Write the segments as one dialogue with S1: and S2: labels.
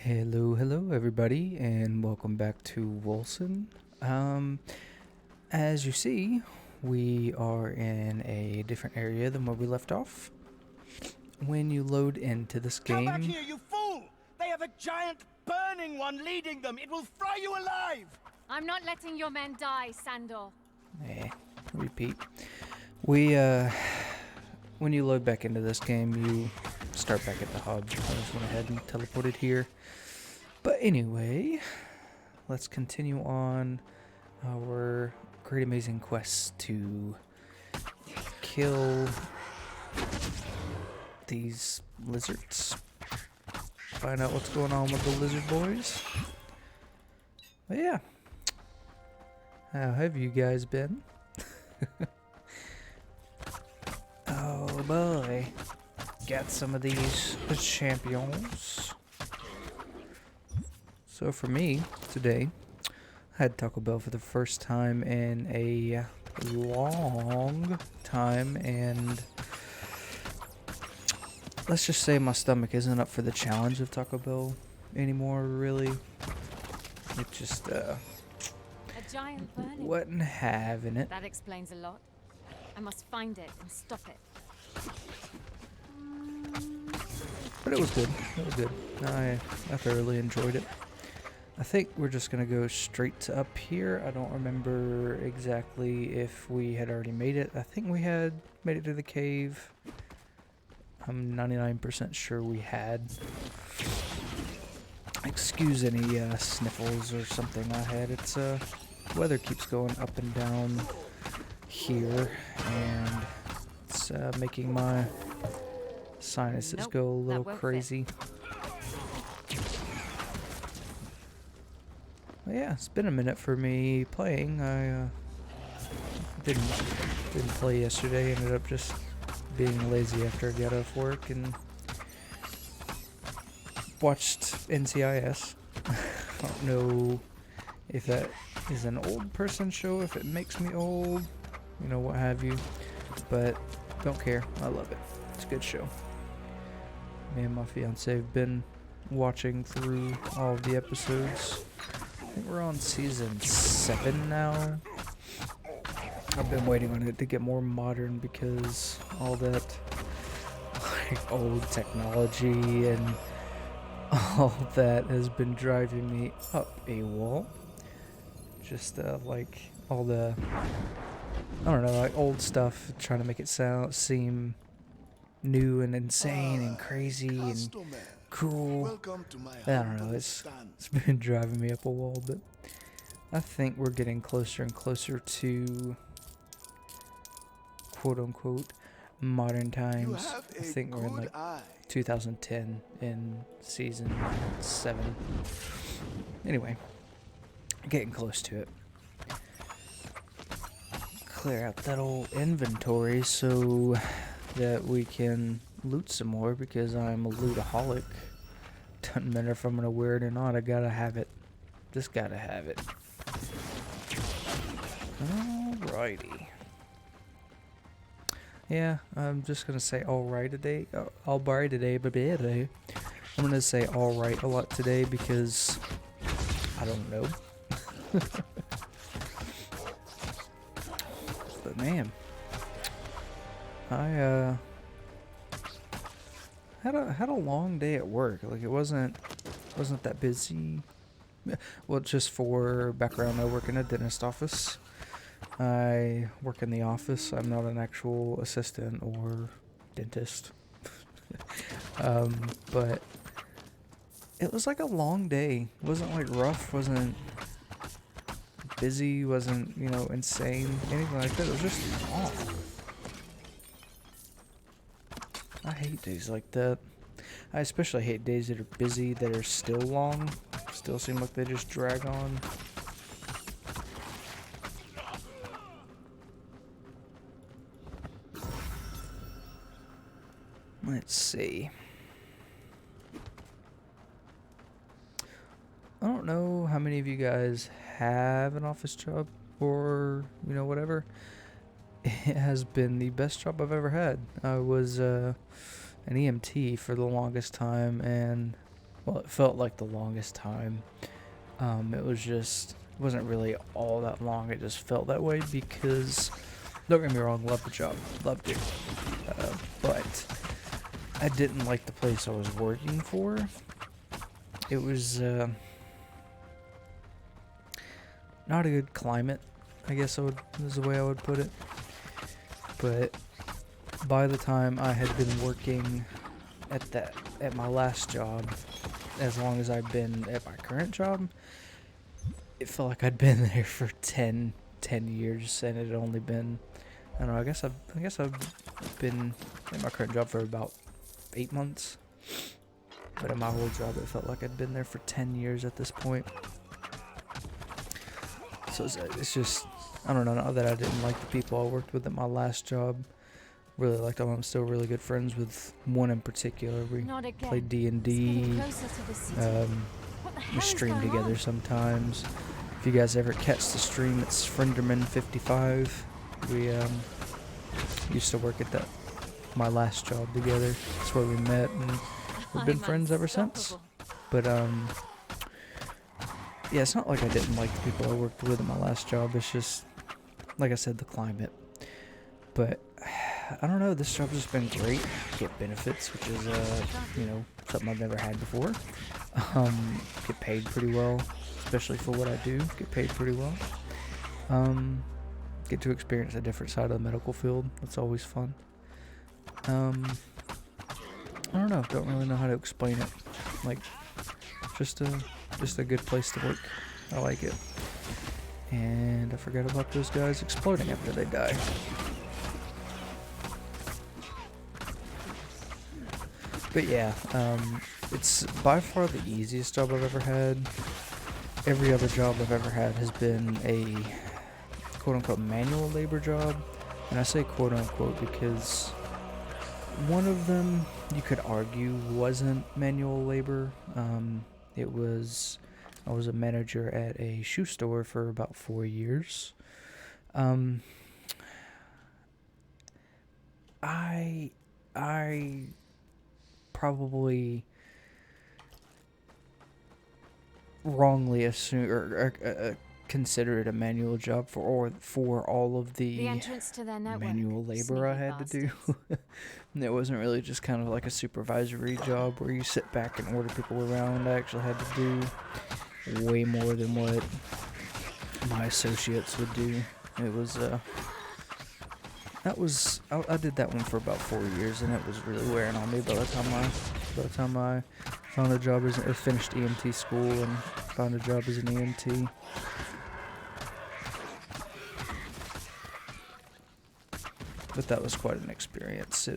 S1: Hello everybody, and welcome back to Wolcen. As you see, we are in a different area than where we left off. When you load into this
S2: Come back
S1: game,
S2: here, you fool! They have a giant burning one leading them. It will fry you alive!
S3: I'm not letting your men die, Sandor.
S1: repeat. When you load back into this game, you start back at the hub. I just went ahead and teleported here. But anyway, let's continue on our great amazing quest to kill these lizards. Find out what's going on with the lizard boys. But yeah. How have you guys been? Oh boy. Got some of these champions. So for me, today, I had Taco Bell for the first time in a long time, and let's just say my stomach isn't up for the challenge of Taco Bell anymore, really. It just,
S3: A giant burning.
S1: wasn't having it.
S3: That explains a lot. I must find it and stop it.
S1: But it was good. It was good. I thoroughly enjoyed it. I think we're just going to go straight to up here. I don't remember exactly if we had already made it. I think we had made it to the cave. I'm 99% sure we had. Excuse any sniffles or something I had. It's weather keeps going up and down here, and it's making my sinuses
S3: Nope,
S1: go a
S3: that
S1: little
S3: won't fit.
S1: crazy. Well, yeah, it's been a minute for me playing. I didn't play yesterday. Ended up just being lazy after I got off work and watched NCIS. I don't know if that is an old person show, if it makes me old, you know, what have you. But don't care. I love it. It's a good show. Me and my fiance have been watching through all of the episodes. I think we're on season 7 now. I've been waiting on it to get more modern because all that like old technology and all that has been driving me up a wall. Just like all the, I don't know, like old stuff, trying to make it seem new and insane and crazy and cool. I don't know, it's been driving me up a wall, but I think we're getting closer and closer to quote unquote modern times. I think we're in like 2010 in season 7. Anyway, getting close to it. Clear out that old inventory so that we can loot some more, because I'm a lootaholic. Doesn't matter if I'm gonna wear it or not, I gotta have it. Just gotta have it. Alrighty. Yeah, I'm just gonna say alright today. Alright today, baby. I'm gonna say alright a lot today because I don't know. But man, I had a long day at work. Like, it wasn't that busy. Well, just for background, I work in a dentist office. I work in the office. I'm not an actual assistant or dentist. But it was like a long day. It wasn't like rough, wasn't busy, wasn't, you know, insane, anything like that. It was just long. I hate days like that. I especially hate days that are busy, that are still long. Still seem like they just drag on. Let's see. I don't know how many of you guys have an office job or, you know, whatever. It has been the best job I've ever had. I was an EMT for the longest time, and well, it felt like the longest time. It wasn't really all that long. It just felt that way because, don't get me wrong, loved the job, loved it, but I didn't like the place I was working for. It was not a good climate, I guess is the way I would put it. But by the time I had been working at my last job, as long as I've been at my current job, it felt like I'd been there for 10 years, and it had only been, I don't know, I guess I've been at my current job for about 8 months. But at my old job, it felt like I'd been there for 10 years at this point. So it's just, I don't know, now that I didn't like the people I worked with at my last job, really liked them. I'm still really good friends with one in particular. We played D&D, we stream together sometimes. If you guys ever catch the stream, it's Frienderman55. We used to work at my last job together. That's where we met, and we've been friends ever since. But yeah, it's not like I didn't like the people I worked with at my last job. It's just, like I said, the climate. But I don't know, this job's just been great. Get benefits, which is something I've never had before. Get paid pretty well, especially for what I do. Get paid pretty well. Get to experience a different side of the medical field. That's always fun. I don't know. Don't really know how to explain it. Like, just a good place to work. I like it. And I forgot about those guys exploding after they die. But yeah, it's by far the easiest job I've ever had. Every other job I've ever had has been a quote-unquote manual labor job. And I say quote-unquote because one of them, you could argue, wasn't manual labor. I was a manager at a shoe store for about 4 years. I probably wrongly assume or consider it a manual job for all of the
S3: entrance to their network.
S1: manual labor I had to do. It wasn't really just kind of like a supervisory job where you sit back and order people around. I actually had to do way more than what my associates would do. It was I did that one for about 4 years, and it was really wearing on me by the time I found a job finished EMT school and found a job as an EMT. But that was quite an experience.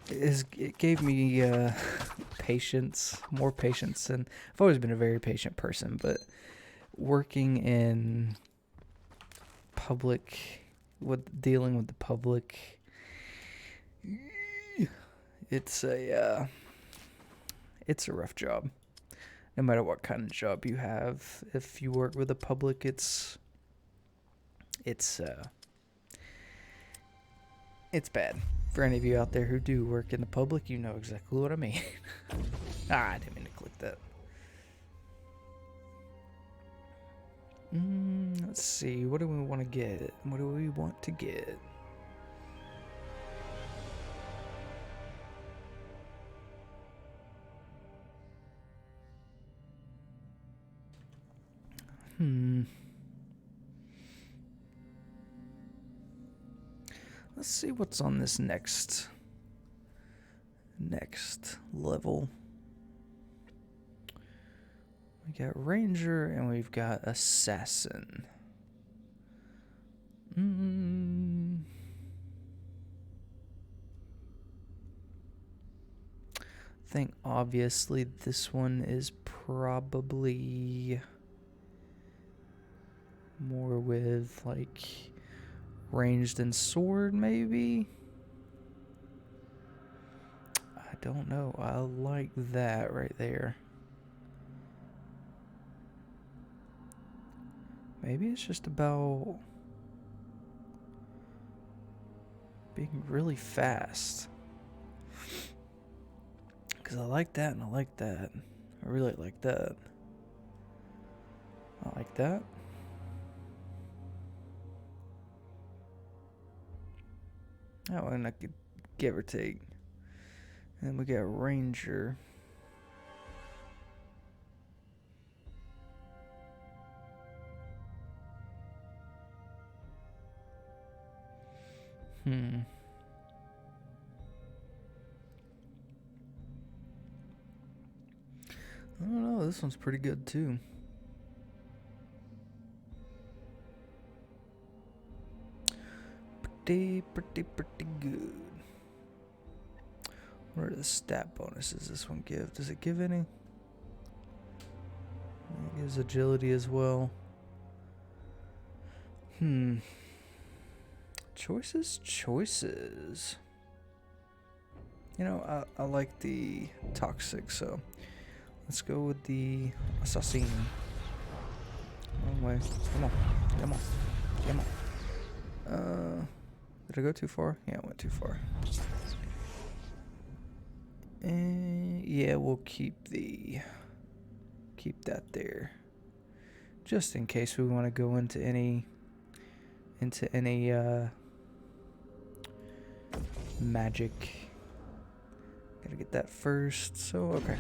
S1: It gave me patience, more patience, and I've always been a very patient person, but working in public, dealing with the public, it's a rough job. No matter what kind of job you have, if you work with the public, it's bad. For any of you out there who do work in the public, you know exactly what I mean. I didn't mean to click that. Let's see. What do we want to get? What do we want to get? Let's see what's on this next level. We got Ranger and we've got Assassin. I think obviously this one is probably more with like ranged and sword, maybe? I don't know. I like that right there. Maybe it's just about being really fast. because I like that and I like that. I really like that. I like that. That one I could give or take. And then we got Ranger. I don't know, this one's pretty good too. Pretty good. What are the stat bonuses this one give? Does it give any? It gives agility as well. Choices. You know, I like the toxic, so let's go with the assassin. Wrong way. Come on. Did I go too far? Yeah, I went too far. Yeah, we'll keep that there, just in case we want to go into any magic. Gotta get that first. So okay,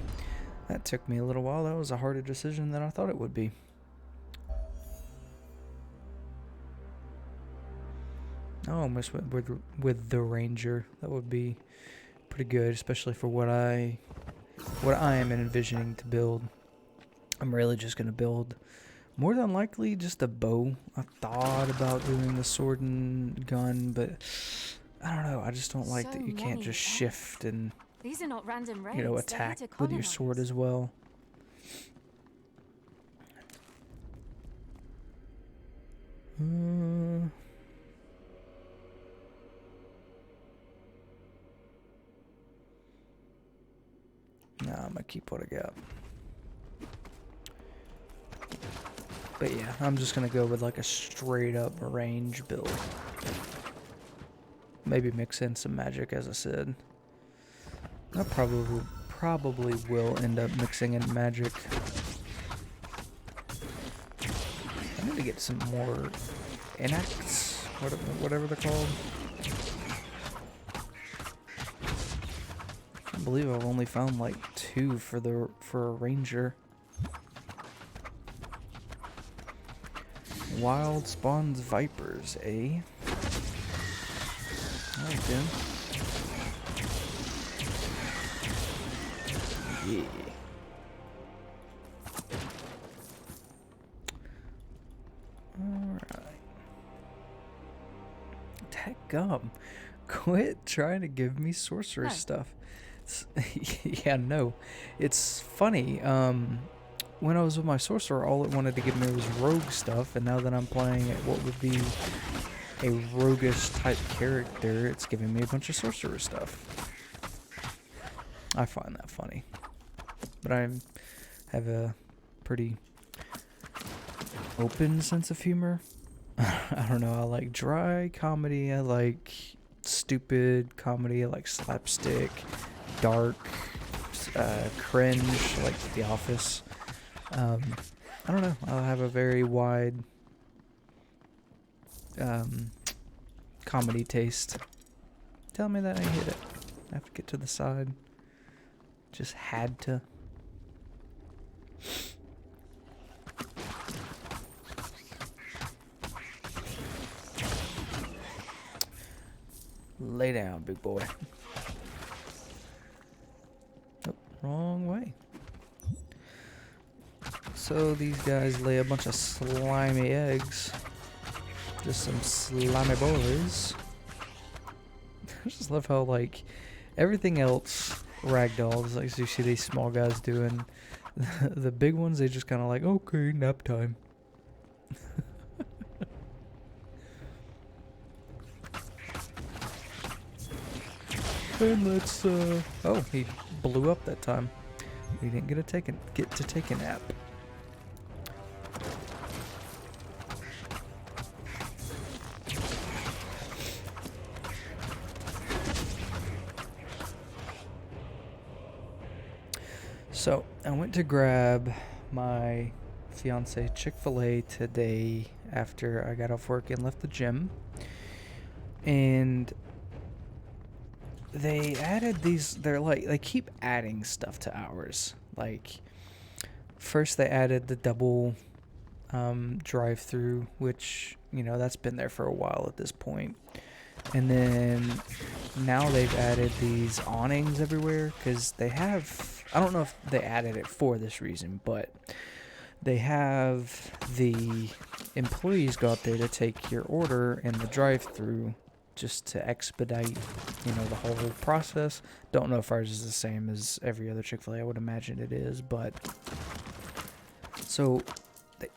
S1: that took me a little while. That was a harder decision than I thought it would be. I almost went with the Ranger. That would be pretty good, especially for what I am envisioning to build. I'm really just gonna build, more than likely, just a bow. I thought about doing the sword and gun, but I don't know. I just don't like that you can't just shift and,
S3: these are not random raids.
S1: attack with your sword as well. Nah, I'm gonna keep what I got. But yeah, I'm just gonna go with like a straight up range build. Maybe mix in some magic, as I said. I probably will end up mixing in magic. I need to get some more enacts, whatever they're called. I can't believe I've only found like 2 for a ranger. Wild spawns vipers, eh? Alright then. Yeah. Alright. Dadgum. Quit trying to give me sorcerer stuff. Yeah, no. It's funny. When I was with my sorcerer, all it wanted to give me was rogue stuff, and now that I'm playing at what would be a roguish type character, it's giving me a bunch of sorcerer stuff. I find that funny. But I have a pretty open sense of humor. I don't know, I like dry comedy, I like stupid comedy, I like slapstick, dark, cringe, like The Office. I don't know, I have a very wide comedy taste. Tell me that I hit it. I have to get to the side. Just had to. Lay down, big boy. Oh, wrong way. So these guys lay a bunch of slimy eggs. Just some slimy boys. I just love how, like, everything else ragdolls, like, you see these small guys doing. The big ones, they just kind of like, okay, nap time. And let's, oh, he blew up that time. We didn't get to take a nap. So I went to grab my fiance Chick-fil-A today after I got off work and left the gym. And they added these, they keep adding stuff to ours. Like, first they added the double drive-through, which, that's been there for a while at this point. And then now they've added these awnings everywhere because they have, I don't know if they added it for this reason, but they have the employees go out there to take your order in the drive-through just to expedite, the whole process. Don't know if ours is the same as every other Chick-fil-A. I would imagine it is, but so they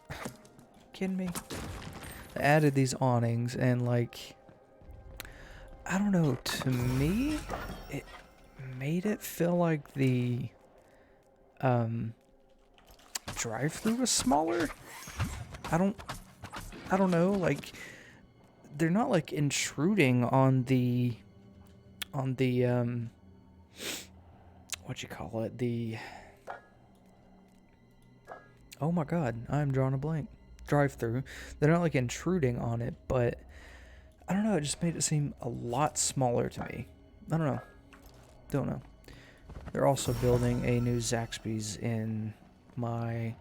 S1: kidding me? They added these awnings and I don't know, to me it made it feel like the drive-through was smaller. I don't know, they're not intruding on the what you call it, oh my god, I'm drawing a blank. Drive-through. They're not intruding on it, but I don't know, it just made it seem a lot smaller to me. I don't know. They're also building a new Zaxby's in not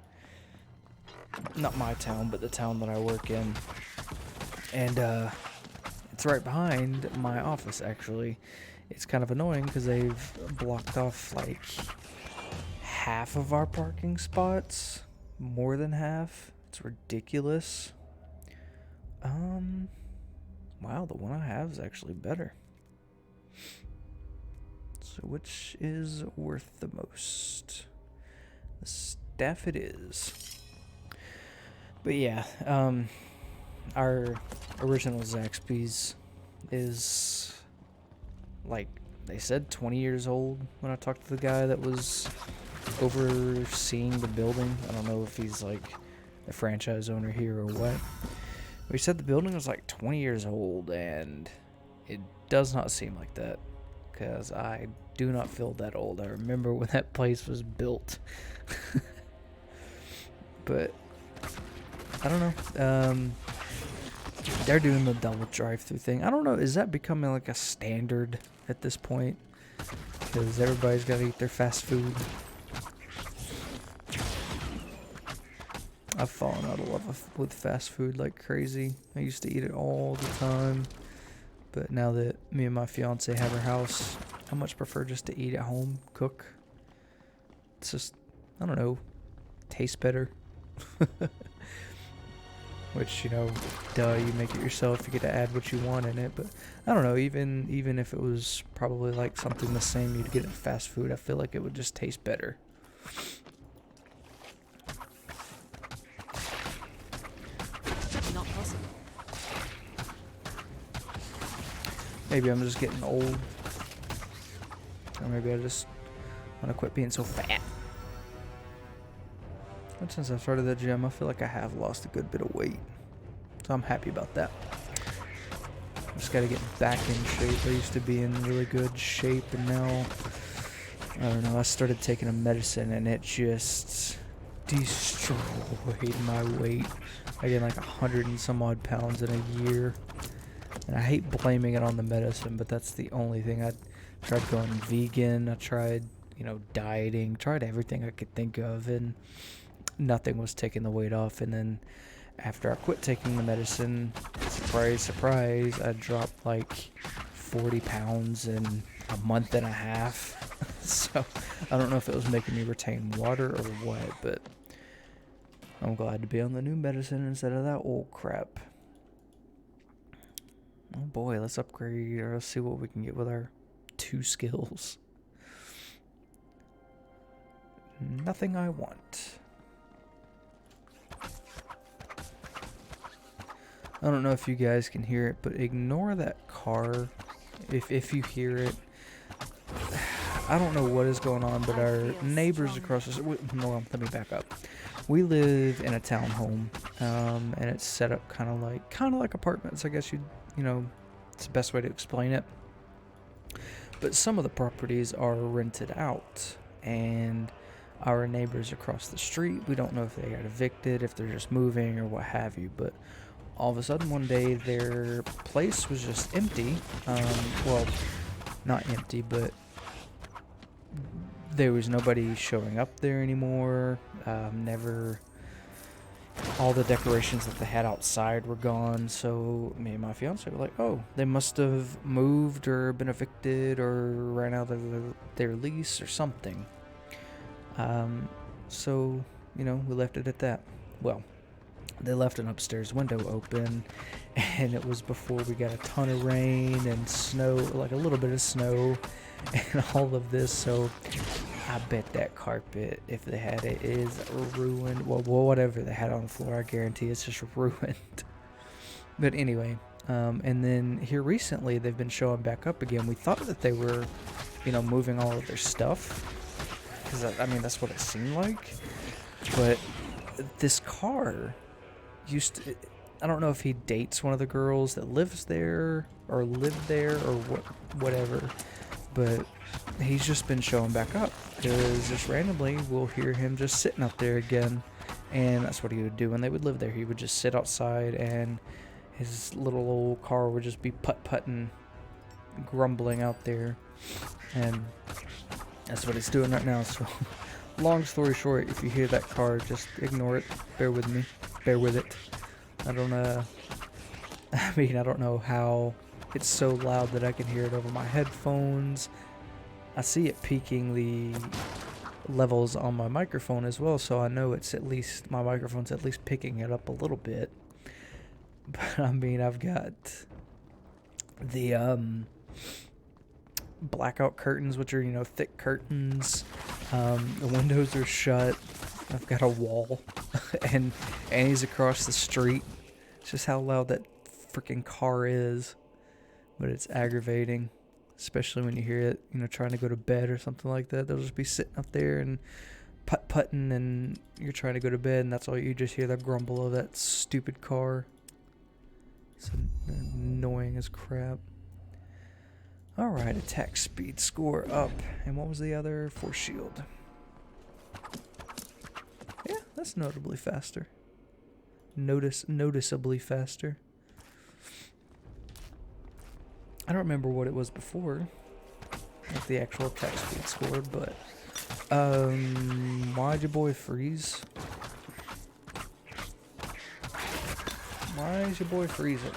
S1: my town, but the town that I work in. And it's right behind my office, actually. It's kind of annoying because they've blocked off half of our parking spots. More than half. It's ridiculous. Wow, the one I have is actually better. So which is worth the most? The staff it is. But yeah, our original Zaxby's is, they said 20 years old when I talked to the guy that was overseeing the building. I don't know if he's the franchise owner here or what. But he said the building was 20 years old, and it does not seem like that, because I do not feel that old. I remember when that place was built. But I don't know. They're doing the double drive-through thing. I don't know. Is that becoming a standard at this point? Because everybody's got to eat their fast food. I've fallen out of love with fast food like crazy. I used to eat it all the time. But now that me and my fiance have our house, I much prefer just to eat at home, cook. It's just, I don't know, tastes better. Which, duh, you make it yourself, you get to add what you want in it. But I don't know, even if it was probably something the same you'd get at fast food, I feel like it would just taste better.
S3: Not possible.
S1: Maybe I'm just getting old. Or maybe I just want to quit being so fat. But since I started the gym, I feel like I have lost a good bit of weight. So I'm happy about that. Just gotta get back in shape. I used to be in really good shape, and now, I don't know, I started taking a medicine and it just destroyed my weight. I gained 100 and some odd pounds in a year. And I hate blaming it on the medicine, but that's the only thing. I tried going vegan, I tried, dieting, tried everything I could think of, and nothing was taking the weight off. And then after I quit taking the medicine, surprise, surprise, I dropped 40 pounds in a month and a half. So I don't know if it was making me retain water or what, but I'm glad to be on the new medicine instead of that old crap. Oh boy, let's upgrade, or let's see what we can get with our 2 skills. Nothing I want. I don't know if you guys can hear it, but ignore that car if you hear it. I don't know what is going on, but our neighbors across the street, no, let me back up. We live in a townhome, and it's set up kind of like apartments, I guess it's the best way to explain it. But some of the properties are rented out, and our neighbors across the street. We don't know if they got evicted, if they're just moving or what have you, but all of a sudden one day their place was just empty. Well, not empty, but there was nobody showing up there anymore. Never. All the decorations that they had outside were gone, so me and my fiance were like, oh, they must have moved or been evicted or ran out of their lease or something. So, you know, we left it at that. Well, they left an upstairs window open, and it was before we got a ton of rain and snow, like a little bit of snow and all of this, so I bet that carpet, if they had it, is ruined. Well, whatever they had on the floor, I guarantee it's just ruined. But anyway, and then here recently, they've been showing back up again. We thought that they were, you know, moving all of their stuff, because, I mean, that's what it seemed like. But this car used to, I don't know if he dates one of the girls that lives there, or lived there, or whatever, but he's just been showing back up, because just randomly we'll hear him just sitting up there again, and that's what he would do when they would live there. He would just sit outside, and his little old car would just be putt-putting, grumbling out there, and that's what he's doing right now. So long story short, if you hear that car, just ignore it. Bear with me. Bear with it. I don't know how it's so loud that I can hear it over my headphones. I see it peaking the levels on my microphone as well, so I know it's at least, my microphone's at least picking it up a little bit. But I mean, I've got the blackout curtains, which are, you know, thick curtains. The windows are shut. I've got a wall, and Annie's across the street. It's just how loud that freaking car is. But it's aggravating, especially when you hear it, you know, trying to go to bed or something like that. They'll just be sitting up there and putt-putting, and you're trying to go to bed, and that's all you just hear, the grumble of that stupid car. It's annoying as crap. Alright, attack speed score up. And what was the other? Force shield. Yeah, that's notably faster. Noticeably faster. I don't remember what it was before, like the actual attack speed score, but why'd your boy freeze? Why is your boy freezing?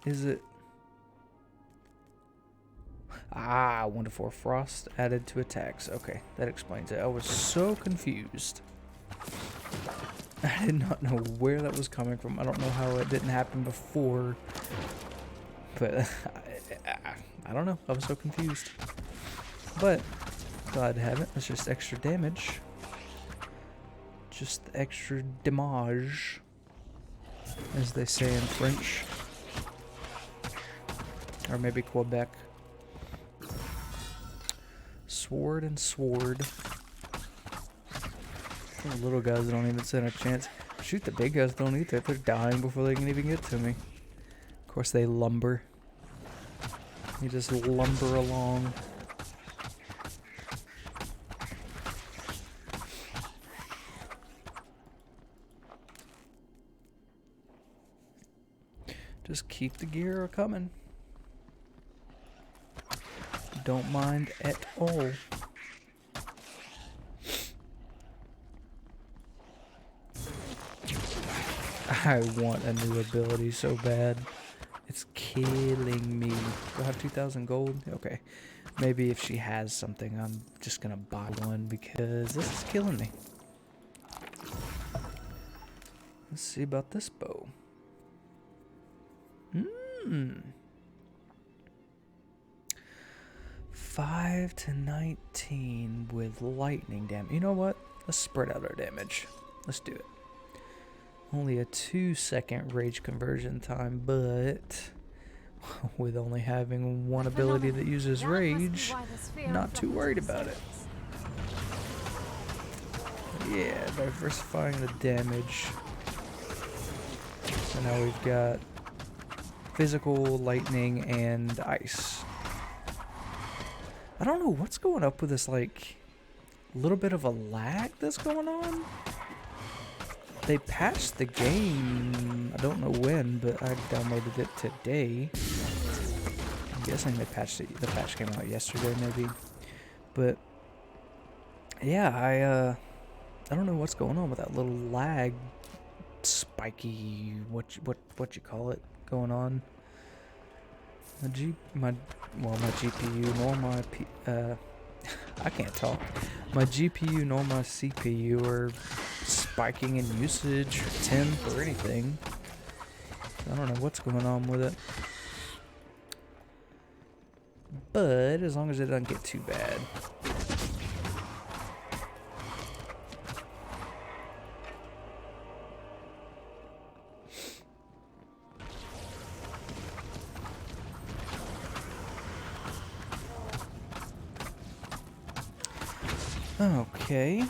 S1: Is it? 1 to 4 frost added to attacks. Okay, that explains it. I was so confused. I did not know where that was coming from. I don't know how it didn't happen before, but I don't know. I was so confused. But glad to have it. It's just extra damage. Just extra damage, as they say in French. Or maybe Quebec. Sword and sword. The little guys don't even stand a chance. Shoot, the big guys don't either. They're dying before they can even get to me. Of course, they lumber. You just lumber along. Just keep the gear coming. Don't mind at all. I want a new ability so bad. It's killing me. Do I have 2,000 gold? Okay. Maybe if she has something, I'm just gonna buy one because this is killing me. Let's see about this bow. 5 to 19 with lightning damage. You know what? Let's spread out our damage. Let's do it. Only a 2-second rage conversion time, but with only having one ability that uses rage, not too worried about it. Yeah, diversifying the damage. So now we've got physical, lightning, and ice. I don't know what's going up with this, like, little bit of a lag that's going on. They patched the game, I don't know when, but I downloaded it today. I'm guessing they patched it, the patch came out yesterday maybe. But yeah, I don't know what's going on with that little lag, spiky, what you call it, going on. My GPU nor my I can't talk. My GPU nor my CPU are spiking in usage or temp or anything. I don't know what's going on with it. But as long as it doesn't get too bad. Okay.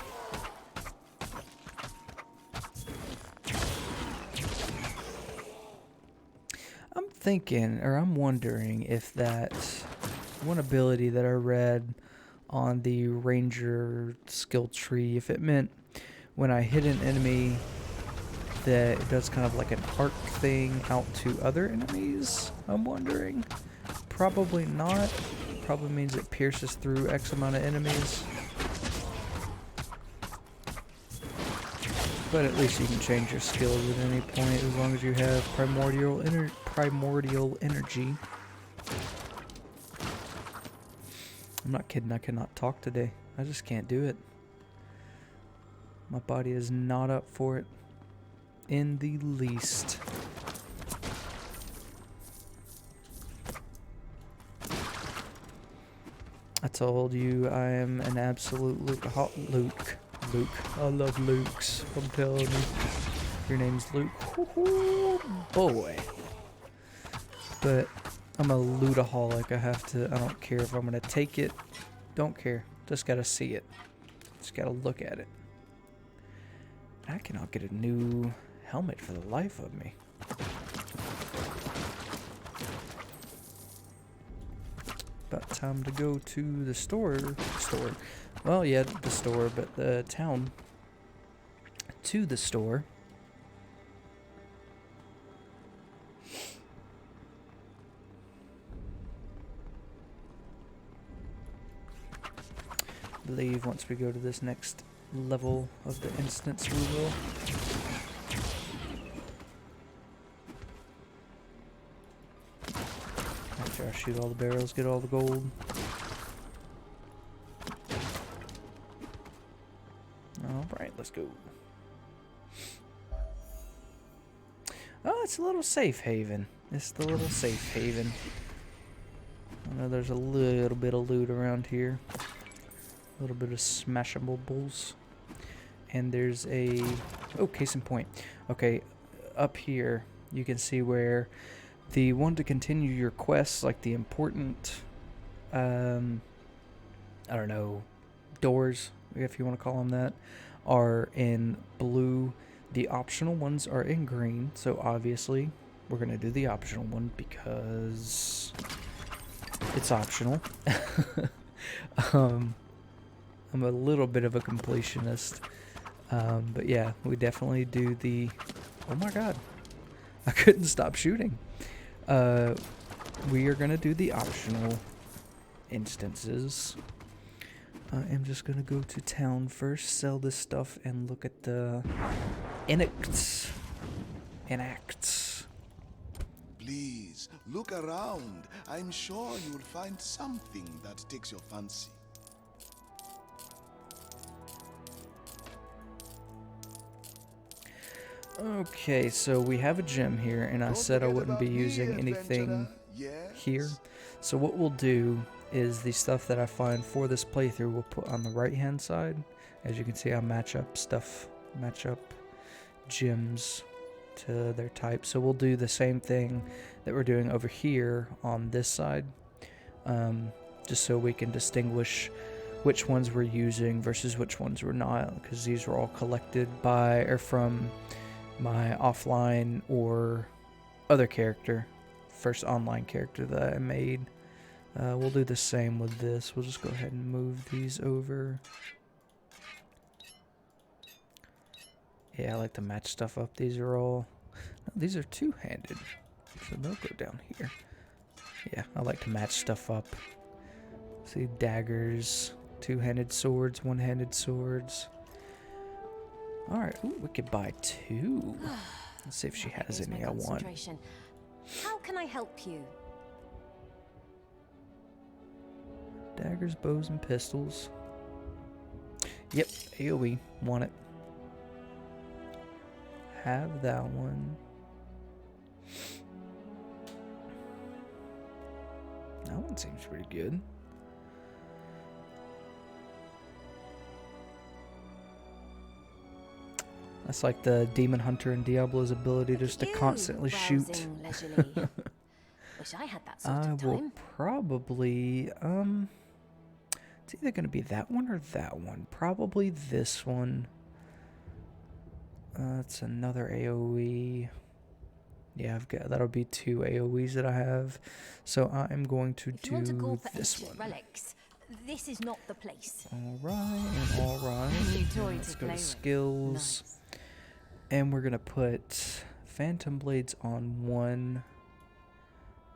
S1: I'm thinking, or I'm wondering if that one ability that I read on the Ranger skill tree, if it meant when I hit an enemy that it does kind of like an arc thing out to other enemies. I'm wondering. Probably not. Probably means it pierces through X amount of enemies. But at least you can change your skills at any point as long as you have primordial energy. I'm not kidding, I cannot talk today. I just can't do it. My body is not up for it in the least. I told you I am an absolute Luke. I love Lukes. I'm telling you. Your name's Luke. Woo-hoo, boy. But I'm a lootaholic. I don't care if I'm gonna take it. Don't care. Just gotta see it. Just gotta look at it. I cannot get a new helmet for the life of me. About time to go to the store. Well, yeah, the store, but the town. To the store. I believe once we go to this next level of the instance, we will. After I shoot all the barrels, get all the gold. Alright, let's go. Oh, it's a little safe haven. It's the little safe haven. I know there's a little bit of loot around here. A little bit of smashables. And there's a... Oh, case in point. Okay, up here you can see where the one to continue your quests, like the important, I don't know, doors, if you want to call them that, are in blue. The optional ones are in green, so obviously we're going to do the optional one because it's optional. I'm a little bit of a completionist, but yeah, we definitely do the... Oh my god, I couldn't stop shooting. We are going to do the optional instances. I'm just going to go to town first, sell this stuff, and look at the enacts.
S4: Please, look around. I'm sure you'll find something that takes your fancy.
S1: Okay, so we have a gym here, and I said I wouldn't be using anything here. So what we'll do is the stuff that I find for this playthrough we'll put on the right hand side. As you can see, I match up gyms to their type. So we'll do the same thing that we're doing over here on this side, just so we can distinguish which ones we're using versus which ones we're not, because these were all collected by or from my offline or other character, first online character that I made. We'll do the same with this. We'll just go ahead and move these over. Yeah, I like to match stuff up. These are all... No, these are two-handed, so they'll go down here. Yeah, I like to match stuff up. See, daggers, two-handed swords, one-handed swords. Alright, ooh, we could buy two. Let's see if she has any I want.
S3: How can I help you?
S1: Daggers, bows, and pistols. Yep, AoE. Want it. Have that one. That one seems pretty good. That's like the Demon Hunter and Diablo's ability just to constantly shoot.
S3: Wish I had that sort of
S1: I will
S3: time.
S1: probably, it's either going to be that one or that one. Probably this one. It's another AoE. Yeah, that'll be two AoEs that I have. So I'm going to
S3: If you want to go for
S1: this
S3: ancient
S1: one.
S3: relics, this is not the place.
S1: Alright, and alright.
S3: New toy
S1: Let's
S3: to
S1: go
S3: play
S1: to
S3: with.
S1: skills.
S3: Nice.
S1: And we're going to put Phantom Blades on 1.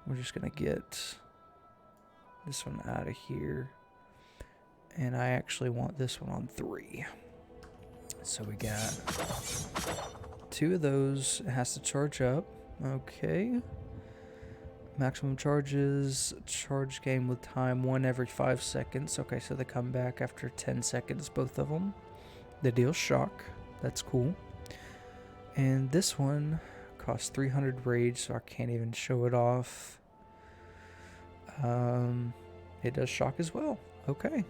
S1: We're just going to get this one out of here. And I actually want this one on 3. So we got 2 of those. It has to charge up. Okay. Maximum charges. Charge game with time 1 every 5 seconds. Okay, so they come back after 10 seconds, both of them. They deal shock. That's cool. And this one costs 300 rage, so I can't even show it off. It does shock as well. Okay.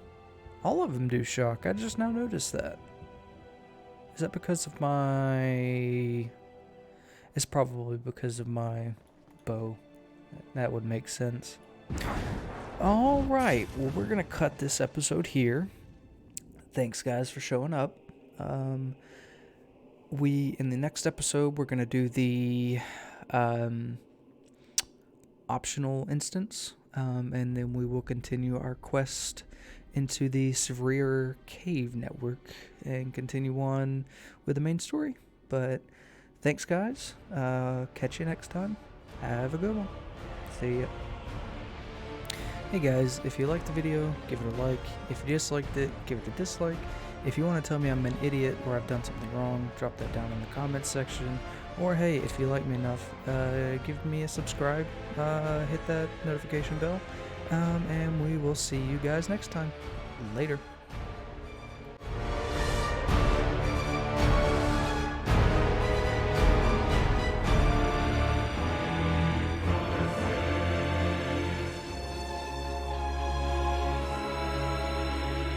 S1: All of them do shock. I just now noticed that. Is that because of my... It's probably because of my bow. That would make sense. Alright, well we're going to cut this episode here. Thanks guys for showing up. In the next episode, we're going to do the optional instance, and then we will continue our quest into the Severe Cave Network and continue on with the main story. But thanks, guys. Catch you next time. Have a good one. See ya. Hey guys, if you liked the video, give it a like. If you disliked it, give it a dislike. If you want to tell me I'm an idiot or I've done something wrong, drop that down in the comments section. Or hey, if you like me enough, give me a subscribe, hit that notification bell, and we will see you guys next time. Later.